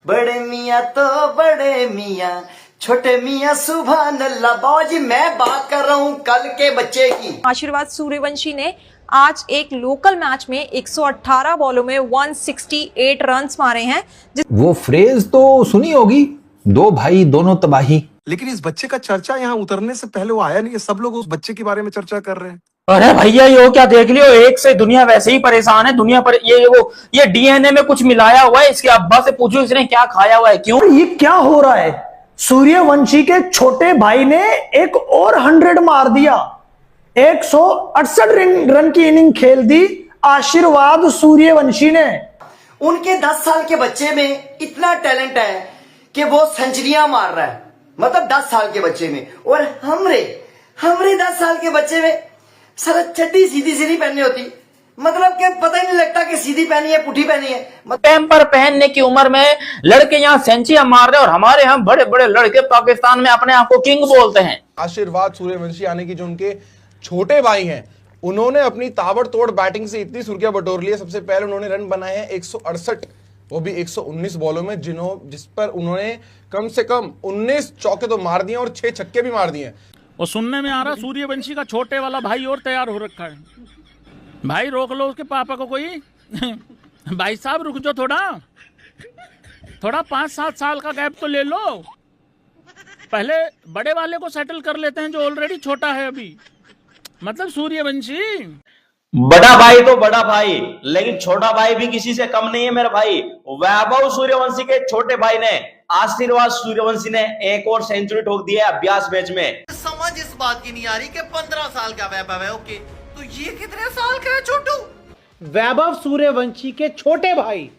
बड़े मियाँ तो बड़े मियाँ, छोटे मियाँ सुभान अल्लाह। बाबूजी मैं बात कर रहा हूँ कल के बच्चे की। आशीर्वाद सूर्यवंशी ने आज एक लोकल मैच में 118 बॉलों में 168 रन्स मारे हैं। वो फ्रेज तो सुनी होगी, दो भाई दोनों तबाही। लेकिन इस बच्चे का चर्चा यहाँ उतरने से पहले वो आया नहीं है, सब लोग उस बच्चे के बारे में चर्चा कर रहे हैं। अरे भैया यो क्या देख लियो, एक से दुनिया वैसे ही परेशान है। दुनिया पर ये डीएनए में कुछ मिलाया हुआ है। इसके अब्बा से पूछो इसने क्या खाया हुआ है, क्यों ये क्या हो रहा है। सूर्यवंशी के छोटे भाई ने एक और 100 मार दिया। 168 रन की इनिंग खेल दी आशीर्वाद सूर्यवंशी ने। उनके 10 साल के बच्चे में इतना टैलेंट है कि वो सेंचुरियां मार रहा है, मतलब 10 साल के बच्चे में। और हमरे 10 साल के बच्चे में सारा चड्डी सीधी सीधी पहननी होती, मतलब कि पता ही नहीं लगता कि सीधी पहनी है पुठी पहनी है। पैम्पर पहनने की उम्र में लड़के यहाँ सेंचुरियां मार रहे हैं, और हमारे यहाँ बड़े बड़े लड़के पाकिस्तान में अपने आप को किंग बोलते हैं। आशीर्वाद सूर्यवंशी यानी कि जो उनके छोटे भाई हैं, उन्होंने अपनी ताबड़तोड़ बैटिंग से इतनी सुर्खियां बटोर ली है। सबसे पहले उन्होंने रन बनाए हैं 168, वो भी 119 बॉलों में, जिस पर उन्होंने कम से कम 19 चौके तो मार दिए और 6 छक्के भी मार दिए। और सुनने में आ रहा सूर्यवंशी का छोटे वाला भाई और तैयार हो रखा है। भाई रोक लो उसके पापा को कोई भाई साहब रुक जाओ, थोड़ा 5-7 साल का गैप तो ले लो। पहले बड़े वाले को सेटल कर लेते हैं जो ऑलरेडी छोटा है अभी, मतलब सूर्यवंशी। बड़ा भाई तो बड़ा भाई, लेकिन छोटा भाई भी किसी से कम नहीं है मेरा भाई। वैभव सूर्यवंशी के छोटे भाई ने आशीर्वाद सूर्यवंशी ने एक और सेंचुरी ठोक दी है अभ्यास मैच में। समझ इस बात की नहीं आ रही कि 15 साल का वैभव है, ओके, तो ये कितने साल का है छोटू? वैभव सूर्यवंशी के छोटे भाई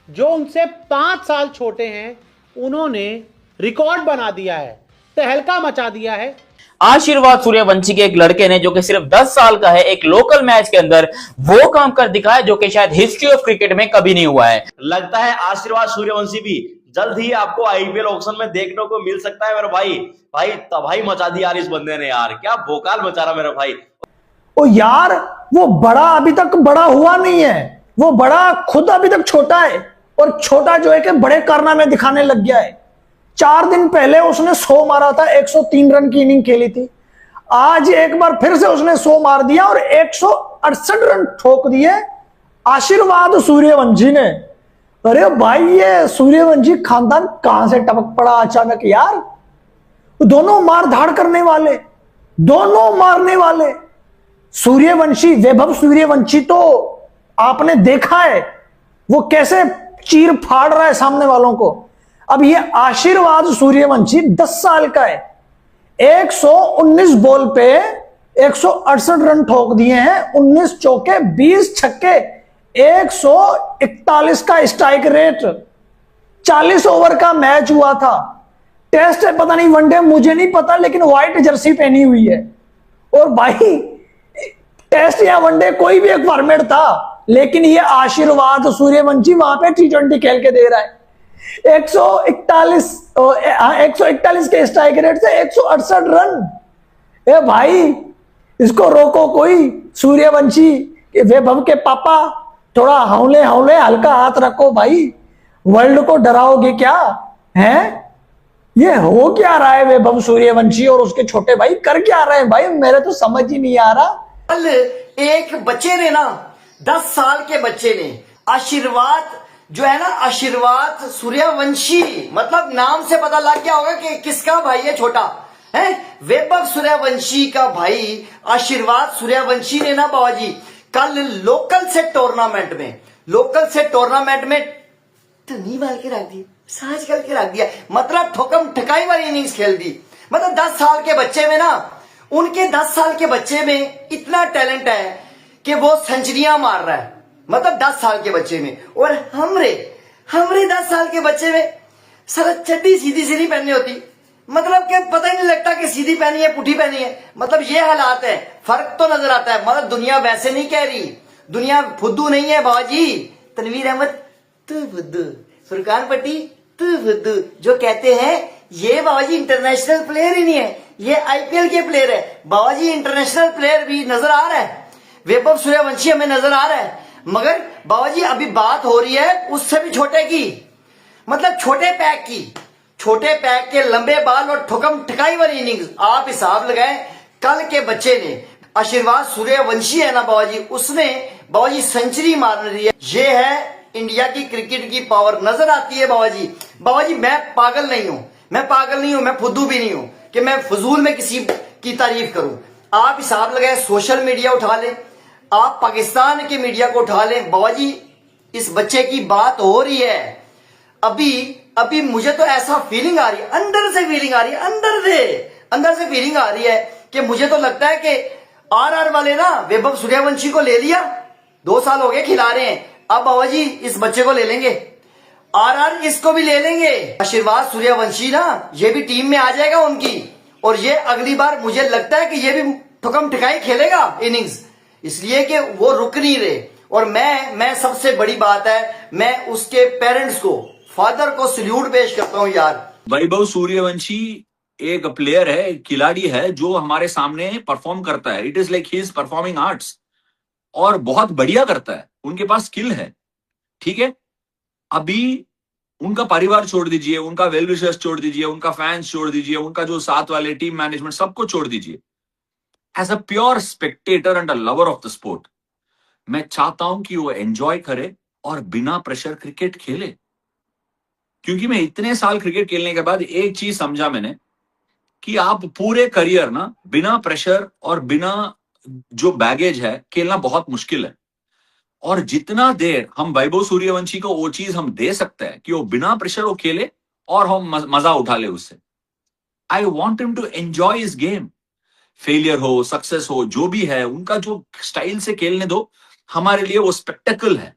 जो उनसे 5 साल छोटे हैं, उन्होंने रिकॉर्ड बना दिया है, तहलका मचा दिया है। आशीर्वाद सूर्यवंशी के एक लड़के ने, जो कि सिर्फ 10 साल का है, एक लोकल मैच के अंदर वो काम कर दिखाया जो कि शायद हिस्ट्री ऑफ क्रिकेट में कभी नहीं हुआ है। लगता है आशीर्वाद सूर्यवंशी भी जल्द ही आपको आईपीएल ऑक्शन में देखने को मिल सकता है मेरे भाई तबाही मचा दी यार इस बंदे ने, यार क्या भोकाल मचा रहा मेरा भाई। ओ यार, वो बड़ा अभी तक बड़ा हुआ नहीं है, वो बड़ा खुद अभी तक छोटा है, और छोटा जो है कि बड़े कारनामे दिखाने लग गया है। 4 दिन पहले उसने 100 मारा था, 103 रन की इनिंग खेली थी। आज एक बार फिर से उसने 100 मार दिया और 168 रन ठोक दिए आशीर्वाद सूर्यवंशी ने। अरे भाई, ये सूर्यवंशी खानदान कहां से टपक पड़ा अचानक यार। दोनों मार धाड़ करने वाले, दोनों मारने वाले। सूर्यवंशी, वैभव सूर्यवंशी तो आपने देखा है वो कैसे चीर फाड़ रहा है सामने वालों को। अब ये आशीर्वाद सूर्यवंशी 10 साल का है, 119 बॉल पे 168 रन ठोक दिए हैं, 19 चौके 20 छक्के, 141 का स्ट्राइक रेट। 40 ओवर का मैच हुआ था। टेस्ट है पता नहीं, वनडे मुझे नहीं पता, लेकिन व्हाइट जर्सी पहनी हुई है। और भाई टेस्ट या वनडे कोई भी एक फॉर्मेट था, लेकिन ये आशीर्वाद सूर्यवंशी वहां पे T20 खेल के दे रहा है। 141 के स्ट्राइक रेट से 168 रन। ए भाई, इसको रोको कोई। सूर्यवंशी के वैभव के पापा, थोड़ा हौले हल्का हाथ रखो भाई। वर्ल्ड को डराओगे क्या हैं? ये हो क्या रहा है? वैभव सूर्यवंशी और उसके छोटे भाई कर क्या रहे हैं भाई? मेरे तो समझ ही नहीं आ रहा। कल एक बच्चे ने ना, 10 साल के बच्चे ने आशीर्वाद जो है ना, आशीर्वाद सूर्यवंशी, मतलब नाम से पता लग गया होगा कि किसका भाई है छोटा है। वैभव सूर्यवंशी का भाई आशीर्वाद सूर्यवंशी ने ना बाबाजी कल लोकल से टूर्नामेंट में टनी मार के रख दी, साज करके रख दिया, मतलब ठोकम ठकाई वाली इनिंग्स खेल दी। मतलब 10 साल के बच्चे में ना, उनके 10 साल के बच्चे में इतना टैलेंट है कि वो सेंचुरियां मार रहा है, मतलब 10 साल के बच्चे में। और हमरे 10 साल के बच्चे में सारा चड्डी सीधी सीधी पहननी होती, मतलब कि पता ही नहीं लगता कि सीधी पहनी है पुठी पहनी है। मतलब ये हालात है, फर्क तो नजर आता है। मतलब दुनिया वैसे नहीं कह रही, दुनिया फुद्दू नहीं है बाबाजी। तनवीर अहमद तू फुद्दू, फुरकान पट्टी तू फुद्दू जो कहते हैं, ये बाबाजी इंटरनेशनल प्लेयर ही नहीं है, ये आईपीएल के प्लेयर है बाबाजी। इंटरनेशनल प्लेयर भी नजर आ रहा है, वैभव सूर्यवंशी हमें नजर आ रहा है, मगर बाबाजी अभी बात हो रही है उससे भी छोटे की। मतलब छोटे पैक के लंबे बाल और ठुकम ठिकाई वाली इनिंग्स। आप हिसाब लगाएं, कल के बच्चे ने, आशीर्वाद सूर्यवंशी है ना बाबाजी, उसने बाबाजी सेंचुरी मार रही है। ये है इंडिया की क्रिकेट की पावर, नजर आती है बाबाजी। बाबाजी मैं पागल नहीं हूं, मैं फुद्दू भी नहीं हूं कि मैं फजूल में किसी की तारीफ करूं। आप हिसाब लगाए, सोशल मीडिया उठा लें, आप पाकिस्तान के मीडिया को उठा लें, बाबाजी इस बच्चे की बात हो रही है। अभी मुझे तो ऐसा फीलिंग आ रही है, अंदर से फीलिंग आ रही है कि मुझे तो लगता है कि आरआर वाले ना वैभव सूर्यवंशी को ले लिया, 2 साल हो गए खिला रहे हैं, अब बाबाजी इस बच्चे को ले लेंगे, आरआर इसको भी ले लेंगे। आशीर्वाद सूर्यवंशी ना ये भी टीम में आ जाएगा उनकी, और ये अगली बार मुझे लगता है कि ये भी ठुकम ठिकाई खेलेगा इनिंग्स, इसलिए कि वो रुक नहीं रहे। और मैं सबसे बड़ी बात है, मैं उसके पेरेंट्स को, फादर को सल्यूट पेश करता हूं यार। वैभव सूर्यवंशी एक प्लेयर है, खिलाड़ी है जो हमारे सामने परफॉर्म करता है। It is like he is performing arts, और बहुत बढ़िया करता है, उनके पास स्किल है, ठीक है। अभी उनका परिवार छोड़ दीजिए, उनका वेल विशर्स छोड़ दीजिए, उनका फैंस छोड़ दीजिए, उनका जो साथ वाले टीम मैनेजमेंट सबको छोड़ दीजिए। As a pure spectator and a lover of the sport, मैं चाहता हूं कि वो एंजॉय करे और बिना प्रेशर क्रिकेट खेले। क्योंकि मैं इतने साल क्रिकेट खेलने के बाद एक चीज समझा मैंने, कि आप पूरे करियर ना बिना प्रेशर और बिना जो बैगेज है खेलना बहुत मुश्किल है। और जितना देर हम वैभव सूर्यवंशी को वो चीज हम दे सकते हैं कि वो बिना प्रेशर वो खेले और हम मजा उठा ले उससे। I want him to enjoy his game, failure हो सक्सेस हो जो भी है, उनका जो स्टाइल से खेलने दो, हमारे लिए वो स्पेक्टेकल है।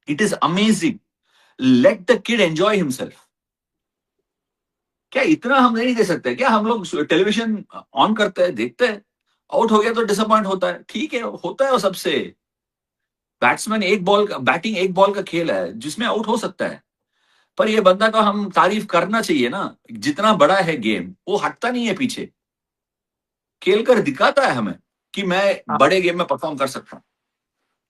It is amazing, let the kid enjoy himself. क्या इतना हम नहीं दे सकते क्या? हम लोग टेलीविजन ऑन करते हैं, देखते हैं, आउट हो गया तो डिसअपॉइंट होता है, ठीक है, होता है वो सबसे। बैट्समैन बैटिंग एक बॉल का खेल है जिसमें आउट हो सकता है, पर ये बंदा का हम तारीफ करना चाहिए ना। जितना बड़ा है गेम, वो हटता नहीं है पीछे, खेल कर दिखाता है हमें कि मैं बड़े गेम में परफॉर्म कर सकता हूँ।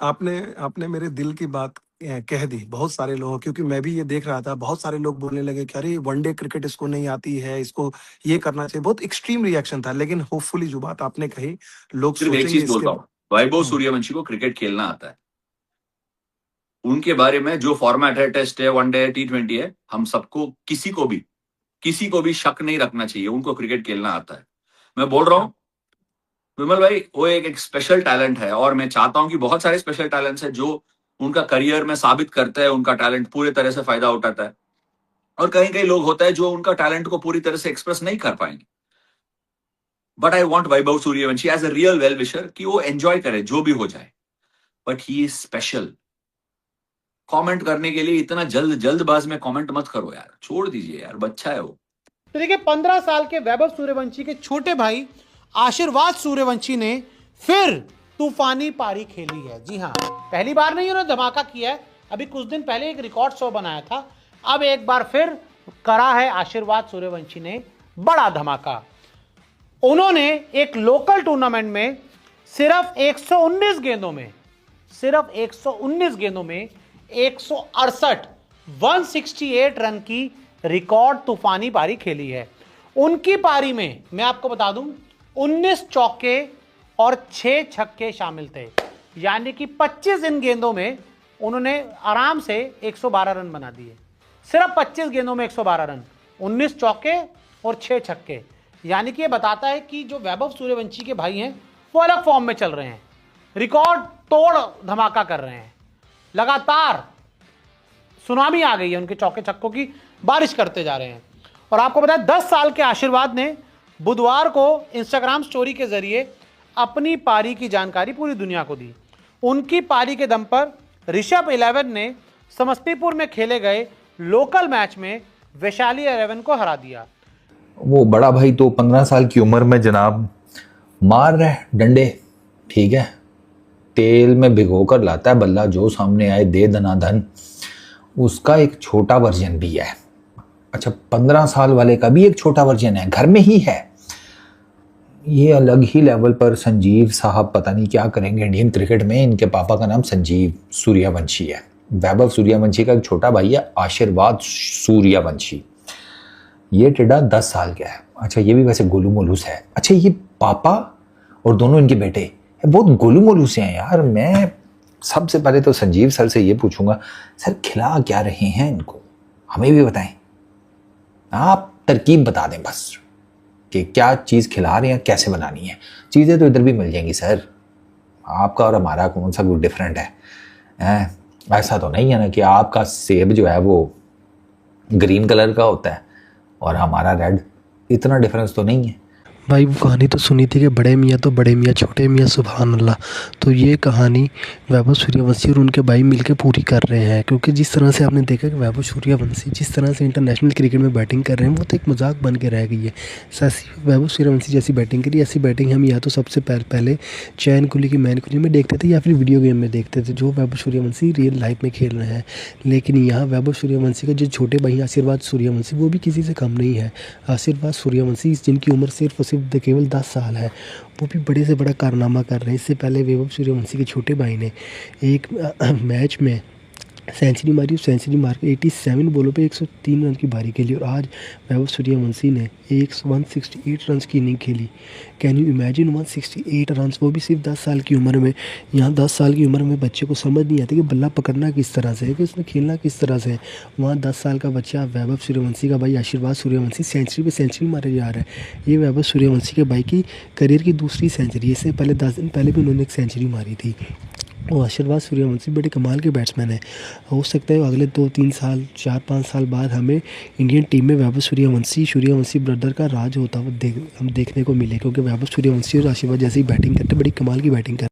आपने मेरे दिल की बात कह दी बहुत सारे लोगों, क्योंकि मैं भी ये देख रहा था, बहुत सारे लोग बोलने लगे कि अरे वनडे क्रिकेट इसको नहीं आती है, इसको ये करना चाहिए। बहुत एक्सट्रीम रिएक्शन था, लेकिन होपफुली जो बात आपने कही लोग सिर्फ एक चीज बोलता हूँ, वैभव सूर्यवंशी को क्रिकेट खेलना आता है। उनके बारे में जो फॉर्मेट है, टेस्ट है, वनडे है, T20 है, हम सबको किसी को भी शक नहीं रखना चाहिए, उनको क्रिकेट खेलना आता है। मैं बोल रहा हूँ विमल भाई, वो एक स्पेशल टैलेंट है, और मैं चाहता हूं कि बहुत सारे स्पेशल टैलेंट्स है जो उनका करियर में साबित करते हैं, उनका टैलेंट पूरे तरह से फायदा उठाता है। और कई लोग होता है जो उनका टैलेंट को पूरी तरह से एक्सप्रेस नहीं कर पाएंगे। But I want Vaibhav Suryavanshi as a real well wisher कि वो एंजॉय करे जो भी हो जाए, but he is special. Comment करने के लिए इतना जल्दबाज में कमेंट मत करो यार, छोड़ दीजिए यार, बच्चा है वो। तो देखिए 15 साल के वैभव सूर्यवंशी के छोटे भाई आशीर्वाद सूर्यवंशी ने फिर तूफानी पारी खेली है। जी हाँ, पहली बार नहीं उन्होंने धमाका किया है, अभी कुछ दिन पहले एक रिकॉर्ड 100 बनाया था, अब एक बार फिर करा है आशीर्वाद सूर्यवंशी ने बड़ा धमाका। उन्होंने एक लोकल टूर्नामेंट में सिर्फ 119 गेंदों में 168 रन की रिकॉर्ड तूफानी पारी खेली है। उनकी पारी में मैं आपको बता दूं 19 चौके और 6 छक्के शामिल थे, यानी कि 25 इन गेंदों में उन्होंने आराम से 112 रन बना दिए। सिर्फ 25 गेंदों में 112 रन, 19 चौके और 6 छक्के, यानी कि ये बताता है कि जो वैभव सूर्यवंशी के भाई हैं वो अलग फॉर्म में चल रहे हैं, रिकॉर्ड तोड़ धमाका कर रहे हैं। लगातार सुनामी आ गई है, उनके चौके छक्कों की बारिश करते जा रहे हैं। और आपको पता है 10 साल के आशीर्वाद ने बुधवार को इंस्टाग्राम स्टोरी के जरिए अपनी पारी की जानकारी पूरी दुनिया को दी। उनकी पारी के दम पर ऋषभ 11 ने समस्तीपुर में खेले गए लोकल मैच में वैशाली 11 को हरा दिया। वो बड़ा भाई तो 15 साल की उम्र में जनाब मार रहे डंडे, ठीक है, तेल में भिगो कर लाता है बल्ला, जो सामने आए दे दनादन। उसका एक छोटा वर्जन भी है। अच्छा, 15 साल वाले का भी एक छोटा वर्जन है, घर में ही है। ये अलग ही लेवल पर संजीव साहब पता नहीं क्या करेंगे इंडियन क्रिकेट में। इनके पापा का नाम संजीव सूर्यवंशी है, वैभव सूर्यवंशी का एक छोटा भाई है आशीर्वाद सूर्यवंशी, ये टिड्डा 10 साल का है। अच्छा ये भी वैसे गोलू मोलू से है। अच्छा ये पापा और दोनों इनके बेटे बहुत गोलू मोलू से हैं यार। मैं सबसे पहले तो संजीव सर से ये पूछूंगा, सर खिला क्या रहे हैं इनको, हमें भी बताएं, आप तरकीब बता दें बस कि क्या चीज़ खिला रहे हैं, कैसे बनानी है। चीज़ें तो इधर भी मिल जाएंगी सर, आपका और हमारा कौन सा कुछ डिफरेंट है? ऐसा तो नहीं है ना कि आपका सेब जो है वो ग्रीन कलर का होता है और हमारा रेड, इतना डिफरेंस तो नहीं है भाई। वो कहानी तो सुनी थी कि बड़े मियाँ तो बड़े मियाँ, छोटे मियाँ सुभान अल्लाह। तो ये कहानी वैभव सूर्यवंशी और उनके भाई मिलके पूरी कर रहे हैं, क्योंकि जिस तरह से आपने देखा कि वैभव सूर्यवंशी जिस तरह से इंटरनेशनल क्रिकेट में बैटिंग कर रहे हैं, वो तो एक मजाक बन के रह गई है। ऐसी वैभव सूर्यवंशी जैसी बैटिंग करी, ऐसी बैटिंग हम या तो सबसे पहले चैन कुली की मैन कुली में देखते थे या फिर वीडियो गेम में देखते थे, जो वैभव सूर्यवंशी रियल लाइफ में खेल रहे हैं। लेकिन यहाँ वैभव सूर्यवंशी का जो छोटे भाई आशीर्वाद सूर्यवंशी, वो भी किसी से कम नहीं है। आशीर्वाद सूर्यवंशी जिनकी उम्र सिर्फ और सिर्फ केवल 10 साल है, वो भी बड़े से बड़ा कारनामा कर रहे हैं। इससे पहले वैभव सूर्यवंशी के छोटे भाई ने एक मैच में सेंचुरी मारी, सेंचुरी मार के 87 बॉलों पे 103 रन की बारी खेली। और आज वैभव सूर्यवंशी ने 168 रन की इनिंग खेली। कैन यू इमेजिन 168 रन, वो भी सिर्फ 10 साल की उम्र में। यहाँ 10 साल की उम्र में बच्चे को समझ नहीं आती कि बल्ला पकड़ना किस तरह से है, कि उसने खेलना किस तरह से है। वहाँ 10 साल का बच्चा वैभव सूर्यवंशी का भाई आशीर्वाद सूर्यवंशी सेंचुरी पे सेंचुरी मारे जा रहा है। ये वैभव सूर्यवंशी के भाई की करियर की दूसरी सेंचुरी। इससे पहले 10 दिन पहले भी उन्होंने एक सेंचुरी मारी थी। वो आशीर्वाद सूर्यवंशी बड़े कमाल के बैट्समैन हैं। हो सकता है अगले 2-3 साल 4-5 साल बाद हमें इंडियन टीम में वैभव सूर्यवंशी ब्रदर का राज होता हुआ हम देखने को मिले, क्योंकि वैभव सूर्यवंशी और आशीर्वाद जैसी बैटिंग करते बड़ी कमाल की बैटिंग करते।